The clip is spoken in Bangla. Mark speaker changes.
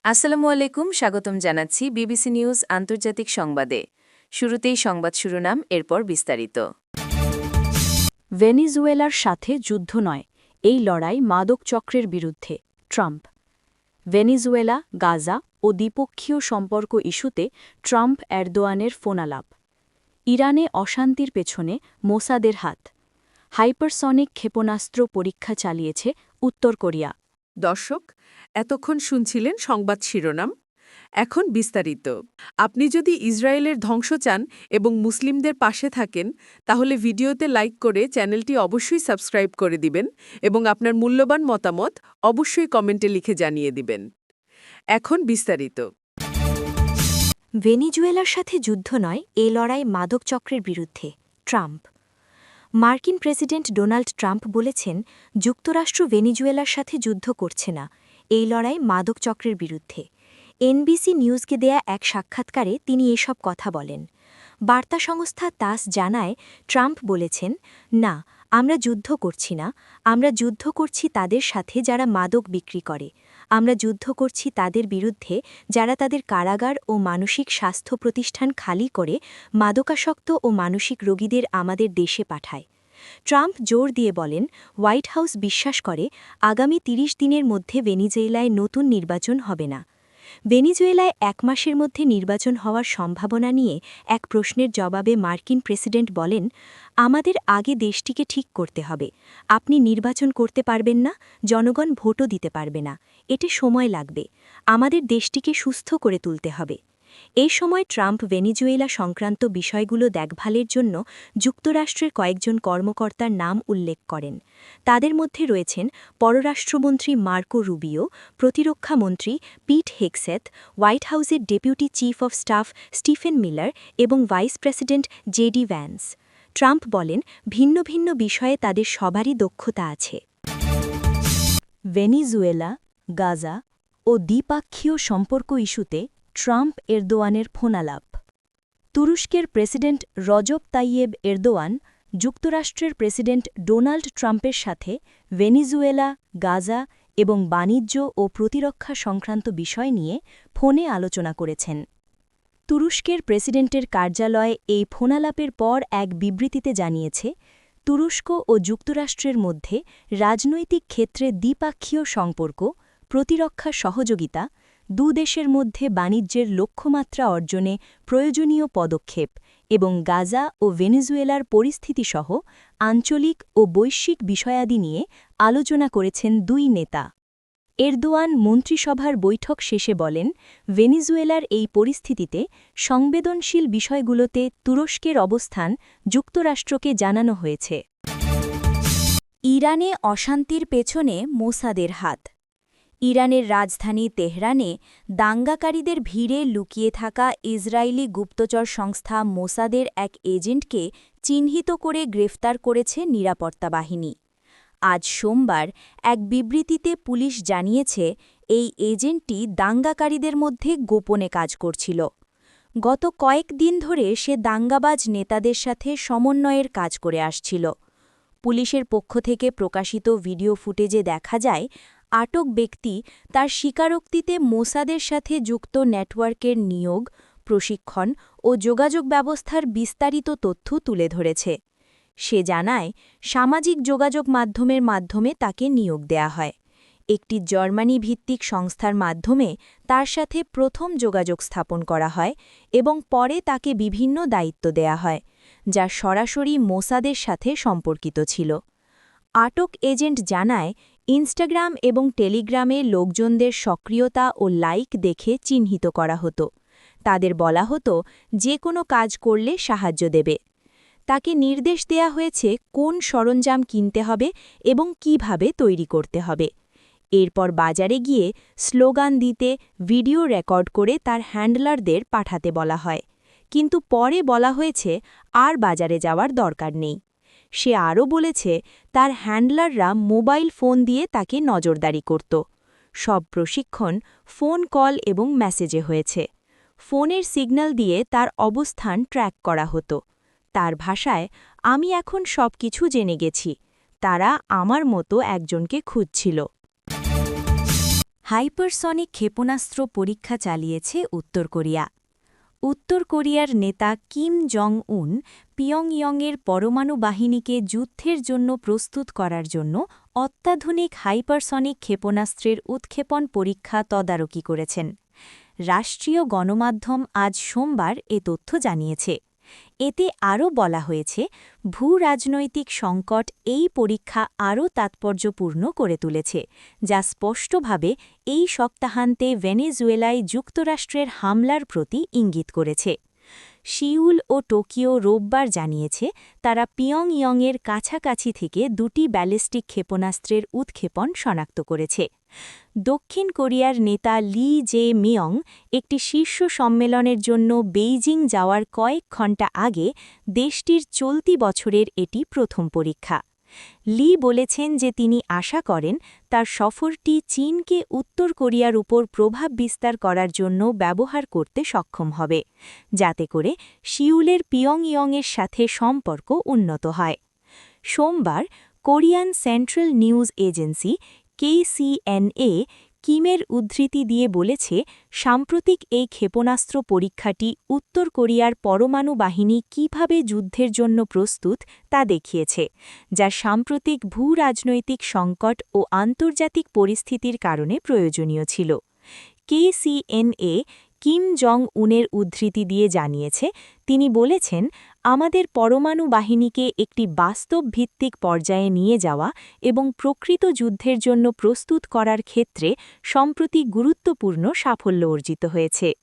Speaker 1: আসসালামু আলাইকুম, স্বাগতম জানাচ্ছি বিবিসি নিউজ আন্তর্জাতিক সংবাদে। শুরুতেই সংবাদ শিরোনাম, এরপর বিস্তারিত।
Speaker 2: ভেনিজুয়েলার সাথে যুদ্ধ নয়, এই লড়াই মাদক চক্রের বিরুদ্ধে, ট্রাম্প। ভেনিজুয়েলা, গাজা ও দ্বিপক্ষীয় সম্পর্ক ইস্যুতে ট্রাম্প এরদোয়ানের ফোনালাপ। ইরানে অশান্তির পেছনে মোসাদের হাত। হাইপারসনিক ক্ষেপণাস্ত্র পরীক্ষা চালিয়েছে উত্তর কোরিয়া।
Speaker 3: দর্শক, এতক্ষণ শুনছিলেন সংবাদ শিরোনাম। এখন বিস্তারিত। আপনি যদি ইসরায়েলের ধ্বংস চান এবং মুসলিমদের পাশে থাকেন, তাহলে ভিডিওতে লাইক করে চ্যানেলটি অবশ্যই সাবস্ক্রাইব করে দিবেন এবং আপনার মূল্যবান মতামত অবশ্যই কমেন্টে লিখে জানিয়ে দিবেন। এখন বিস্তারিত।
Speaker 2: ভেনিজুয়েলার সাথে যুদ্ধ নয়, এই লড়াই মাদক চক্রের বিরুদ্ধে, ট্রাম্প। মার্কিন প্রেসিডেন্ট ডোনাল্ড ট্রাম্প বলেছেন, যুক্তরাষ্ট্র ভেনিজুয়েলার সাথে যুদ্ধ করছে না, এই লড়াই মাদক চক্রের বিরুদ্ধে। এনবিসি নিউজকে দেয়া এক সাক্ষাৎকারে তিনি এসব কথা বলেন। বার্তা সংস্থা তাস জানায়, ট্রাম্প বলেছেন, না, আমরা যুদ্ধ করছি না, আমরা যুদ্ধ করছি তাদের সাথে যারা মাদক বিক্রি করে, আমরা যুদ্ধ করছি তাদের বিরুদ্ধে যারা তাদের কারাগার ও মানসিক স্বাস্থ্য প্রতিষ্ঠান খালি করে মাদকাসক্ত ও মানসিক রোগীদের আমাদের দেশে পাঠায়। ট্রাম্প জোর দিয়ে বলেন, হোয়াইট হাউস বিশ্বাস করে আগামী ৩০ দিনের মধ্যে ভেনিজুয়েলায় নতুন নির্বাচন হবে না। ভেনিজুয়েলায় ১ মাসের মধ্যে নির্বাচন হওয়ার সম্ভাবনা নিয়ে এক প্রশ্নের জবাবে মার্কিন প্রেসিডেন্ট বলেন, আমাদের আগে দেশটিকে ঠিক করতে হবে। আপনি নির্বাচন করতে পারবেন না, জনগণ ভোটও দিতে পারবে না, এতে সময় লাগবে। আমাদের দেশটিকে সুস্থ করে তুলতে হবে। এই সময় ট্রাম্প ভেনিজুয়েলা সংক্রান্ত বিষয়গুলো দেখভালের জন্য যুক্তরাষ্ট্রের কয়েকজন কর্মকর্তার নাম উল্লেখ করেন। তাদের মধ্যে রয়েছেন পররাষ্ট্রমন্ত্রী মার্কো রুবিও, প্রতিরক্ষামন্ত্রী পিট হেগসেথ, হোয়াইট হাউসের deputy chief of staff Stephen Miller এবং vice president JD Vance. Trump বলেন, ভিন্ন ভিন্ন বিষয়ে তাদের সবারই দক্ষতা আছে। ভেনিজুয়েলা, গাজা ও দ্বিপাক্ষীয় সম্পর্ক ইস্যুতে ট্রাম্প এরদোয়ানের ফোনালাপ। তুরস্কের প্রেসিডেন্ট রজব তাইয়েব এরদোয়ান যুক্তরাষ্ট্রের প্রেসিডেন্ট ডোনাল্ড ট্রাম্পের সাথে ভেনিজুয়েলা, গাজা এবং বাণিজ্য ও প্রতিরক্ষা সংক্রান্ত বিষয় নিয়ে ফোনে আলোচনা করেছেন। তুরস্কের প্রেসিডেন্টের কার্যালয় এই ফোনালাপের পর এক বিবৃতিতে জানিয়েছে, তুরস্ক ও যুক্তরাষ্ট্রের মধ্যে রাজনৈতিক ক্ষেত্রে দ্বিপাক্ষীয় সম্পর্ক, প্রতিরক্ষা সহযোগিতা, দুদেশের মধ্যে বাণিজ্যের লক্ষ্যমাত্রা অর্জনে প্রয়োজনীয় পদক্ষেপ এবং গাজা ও ভেনেজুয়েলার পরিস্থিতিসহ আঞ্চলিক ও বৈশ্বিক বিষয়াদি নিয়ে আলোচনা করেছেন দুই নেতা। এরদোয়ান মন্ত্রিসভার বৈঠক শেষে বলেন, ভেনেজুয়েলার এই পরিস্থিতিতে সংবেদনশীল বিষয়গুলোতে তুরস্কের অবস্থান যুক্তরাষ্ট্রকে জানানো হয়েছে। ইরানে অশান্তির পেছনে মোসাদের হাত। ইরানের রাজধানী তেহরানে দাঙ্গাকারীদের ভিড়ে লুকিয়ে থাকা ইসরায়েলি গুপ্তচর সংস্থা মোসাদের এক এজেন্টকে চিহ্নিত করে গ্রেফতার করেছে নিরাপত্তা বাহিনী। আজ সোমবার এক বিবৃতিতে পুলিশ জানিয়েছে, এই এজেন্টটি দাঙ্গাকারীদের মধ্যে গোপনে কাজ করছিল। গত কয়েকদিন ধরে সে দাঙ্গাবাজ নেতাদের সাথে সমন্বয়ের কাজ করে আসছিল। পুলিশের পক্ষ থেকে প্রকাশিত ভিডিও ফুটেজে দেখা যায়, আটক ব্যক্তি তার স্বীকারোক্তিতে মোসাদের সাথে যুক্ত নেটওয়ার্কের নিয়োগ, প্রশিক্ষণ ও যোগাযোগ ব্যবস্থার বিস্তারিত তথ্য তুলে ধরেছে। সে জানায়, সামাজিক যোগাযোগ মাধ্যমের মাধ্যমে তাকে নিয়োগ দেয়া হয়। একটি জার্মানি ভিত্তিক সংস্থার মাধ্যমে তার সাথে প্রথম যোগাযোগ স্থাপন করা হয় এবং পরে তাকে বিভিন্ন দায়িত্ব দেয়া হয়, যা সরাসরি মোসাদের সাথে সম্পর্কিত ছিল। আটক এজেন্ট জানায়, ইনস্টাগ্রাম এবং টেলিগ্রামে লোকজনদের সক্রিয়তা ও লাইক দেখে চিহ্নিত করা হতো। তাদের বলা হতো যে কোনো কাজ করলে সাহায্য দেবে। তাকে নির্দেশ দেয়া হয়েছে কোন সরঞ্জাম কিনতে হবে এবং কিভাবে তৈরি করতে হবে। এরপর বাজারে গিয়ে স্লোগান দিতে ভিডিও রেকর্ড করে তার হ্যান্ডলারদের পাঠাতে বলা হয়, কিন্তু পরে বলা হয়েছে আর বাজারে যাওয়ার দরকার নেই। সে আরও বলেছে, তার হ্যান্ডলাররা মোবাইল ফোন দিয়ে তাকে নজরদারি করত। সব প্রশিক্ষণ ফোন কল এবং মেসেজে হয়েছে। ফোনের সিগন্যাল দিয়ে তার অবস্থান ট্র্যাক করা হতো। তার ভাষায়, আমি এখন সবকিছু জেনে গেছি। তারা আমার মতো একজনকে খুঁজছিল। হাইপারসনিক ক্ষেপণাস্ত্র পরীক্ষা চালিয়েছে উত্তর কোরিয়া। উত্তর কোরিয়ার নেতা কিম জং উন পিয়ংইয়ংয়ের পরমাণু বাহিনীকে যুদ্ধের জন্য প্রস্তুত করার জন্য অত্যাধুনিক হাইপারসনিক ক্ষেপণাস্ত্রের উৎক্ষেপণ পরীক্ষা তদারকি করেছেন। রাষ্ট্রীয় গণমাধ্যম আজ সোমবার এ তথ্য জানিয়েছে। এতে আরও বলা হয়েছে, ভূ-রাজনৈতিক সংকট এই পরীক্ষা আরও তাৎপর্যপূর্ণ করে তুলেছে, যা স্পষ্টভাবে এই সপ্তাহান্তে ভেনেজুয়েলায় যুক্তরাষ্ট্রের হামলার প্রতি ইঙ্গিত করেছে। সিউল ও টোকিও রোববার জানিয়েছে তারা পিয়ংইয়ংয়ের কাছাকাছি থেকে দুটি ব্যালিস্টিক ক্ষেপণাস্ত্রের উৎক্ষেপণ শনাক্ত করেছে। দক্ষিণ কোরিয়ার নেতা লি জে মিয়ং একটি শীর্ষ সম্মেলনের জন্য বেইজিং যাওয়ার কয়েক ঘণ্টা আগে দেশটির চলতি বছরের এটি প্রথম পরীক্ষা। লি বলেছেন যে তিনি আশা করেন তার সফরটি চীনকে উত্তর কোরিয়ার উপর প্রভাব বিস্তার করার জন্য ব্যবহার করতে সক্ষম হবে, যাতে করে সিউলের পিয়ংইয়ংয়ের সাথে সম্পর্ক উন্নত হয়। সোমবার Korean central news agency KCNA কিমের উদ্ধৃতি দিয়ে বলেছে, সাম্প্রতিক এই ক্ষেপণাস্ত্র পরীক্ষাটি উত্তর কোরিয়ার পরমাণু বাহিনী কিভাবে যুদ্ধের জন্য প্রস্তুত তা দেখিয়েছে, যা সাম্প্রতিক ভূ-রাজনৈতিক সংকট ও আন্তর্জাতিক পরিস্থিতির কারণে প্রয়োজনীয় ছিল। KCNA কিম জং উনের উদ্ধৃতি দিয়ে জানিয়েছে, তিনি বলেছেন, আমাদের পরমাণু বাহিনীকে একটি বাস্তব ভিত্তিক পর্যায়ে নিয়ে যাওয়া এবং প্রকৃত যুদ্ধের জন্য প্রস্তুত করার ক্ষেত্রে সম্প্রতি গুরুত্বপূর্ণ সাফল্য অর্জিত হয়েছে।